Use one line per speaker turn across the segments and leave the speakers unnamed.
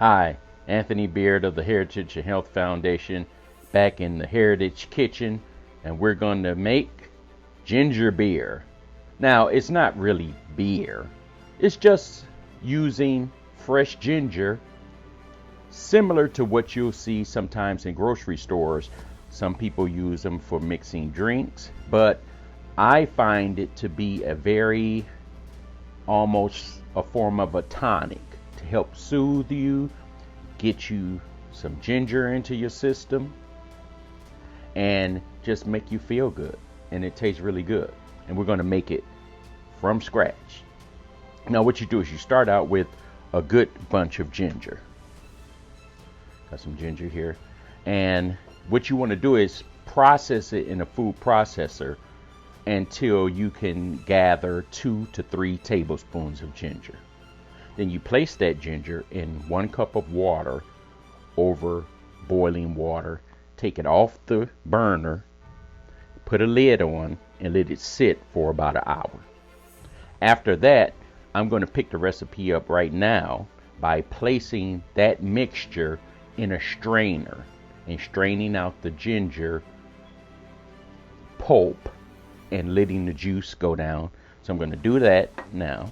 Hi, Anthony Beard of the Heritage and Health Foundation, back in the Heritage Kitchen, and we're going to make ginger beer. Now, it's not really beer, it's just using fresh ginger, similar to what you'll see sometimes in grocery stores. Some people use them for mixing drinks, but I find it to be a very almost a form of a tonic to help soothe you, get you some ginger into your system, and just make you feel good. And it tastes really good. And we're going to make it from scratch. Now, what you do is you start out with a good bunch of ginger. Got some ginger here. And what you want to do is process it in a food processor until you can gather 2 to 3 tablespoons of ginger. Then you place that ginger in 1 cup of water over boiling water. Take it off the burner, put a lid on, and let it sit for about an hour. After that, I'm going to pick the recipe up right now by placing that mixture in a strainer and straining out the ginger pulp and letting the juice go down. So I'm going to do that now.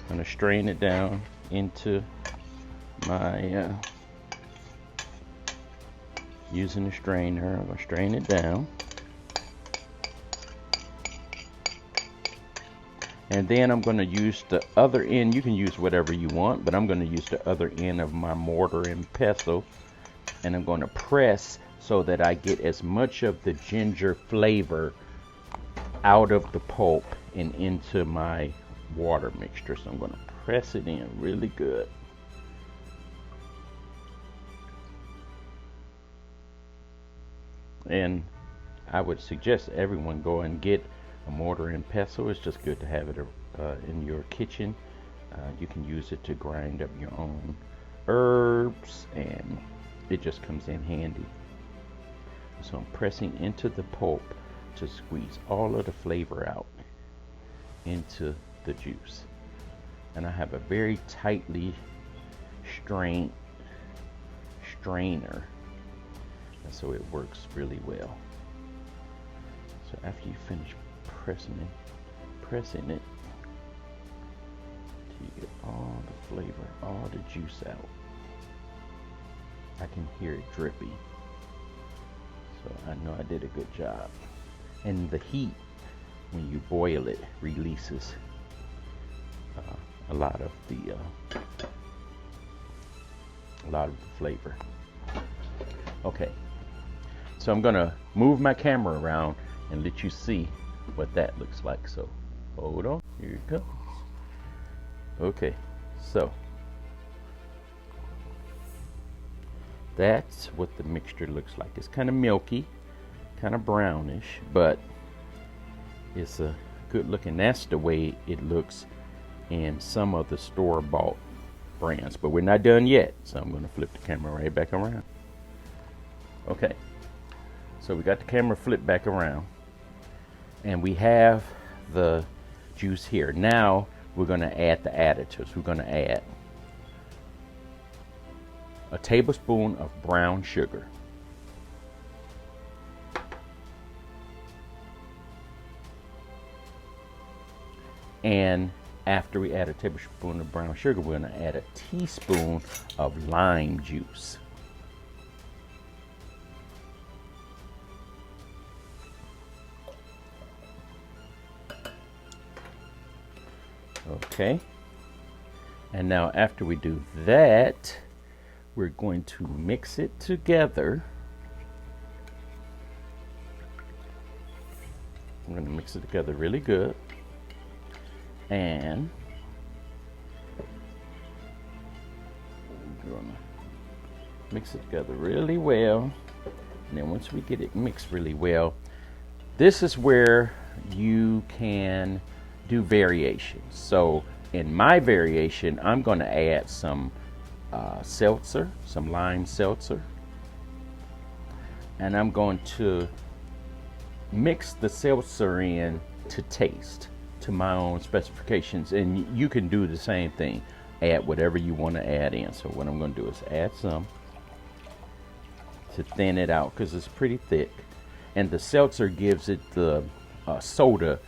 I'm going to strain it down into my using the strainer. I'm going to strain it down, and then I'm going to use the other end. You can use whatever you want, but I'm going to use the other end of my mortar and pestle, and I'm going to press so that I get as much of the ginger flavor out of the pulp and into my water mixture. So I'm going to press it in really good. And I would suggest everyone go and get a mortar and pestle. It's just good to have it in your kitchen. You can use it to grind up your own herbs, and it just comes in handy. So I'm pressing into the pulp to squeeze all of the flavor out into the juice. And I have a very tightly strainer, and so it works really well. So after you finish pressing it till you get all the flavor, all the juice out. I can hear it dripping, so I know I did a good job. And the heat, when you boil it, releases a lot of the flavor. Okay, so I'm gonna move my camera around and let you see what that looks like. So hold on, here it comes. Okay, so that's what the mixture looks like. It's kind of milky, kind of brownish, but it's a good looking. That's the way it looks in some of the store-bought brands, but we're not done yet, so I'm going to flip the camera right back around. Okay, so we got the camera flipped back around, and we have the juice here. Now we're going to add the additives. We're going to add a tablespoon of brown sugar, and after we add a tablespoon of brown sugar, we're going to add a teaspoon of lime juice. Okay, and now after we do that, we're going to mix it together. I'm going to mix it together really good. And we're going to mix it together really well. And then once we get it mixed really well, this is where you can do variations. So in my variation, I'm going to add some seltzer, some lime seltzer. And I'm going to mix the seltzer in to taste to my own specifications, and you can do the same thing. Add whatever you want to add in. So what I'm going to do is add some to thin it out because it's pretty thick, and the seltzer gives it the soda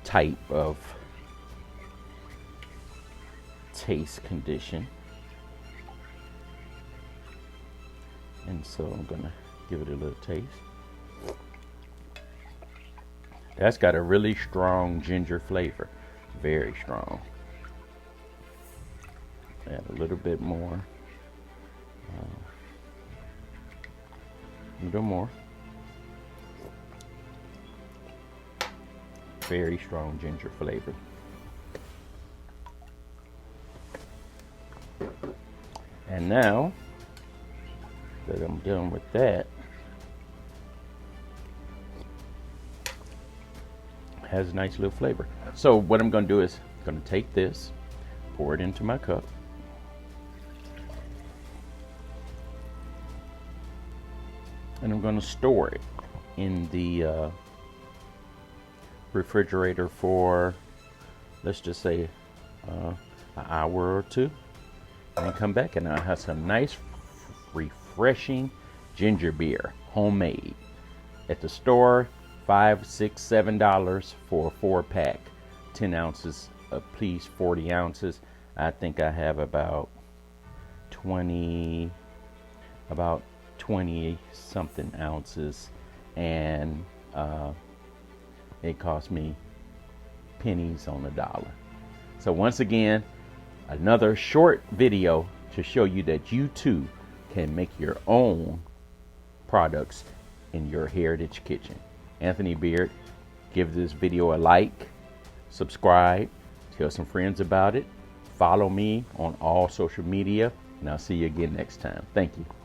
type of taste condition. And so I'm gonna give it a little taste. That's got a really strong ginger flavor, very strong. Add a little bit more, a little more. Very strong ginger flavor. And now that I'm done with that, it has a nice little flavor. So what I'm going to do is I'm going to take this, pour it into my cup, and I'm going to store it in the refrigerator for, let's just say, an hour or two, and then come back and I'll have some nice refreshing ginger beer, homemade. At the store, $5, $6, $7 for a 4-pack, 10 ounces of please, 40 ounces. I think I have about 20 something ounces, and it cost me pennies on the dollar. So once again, another short video to show you that you too can make your own products in your heritage kitchen. Anthony Beard, give this video a like, subscribe, tell some friends about it, follow me on all social media, and I'll see you again next time. Thank you.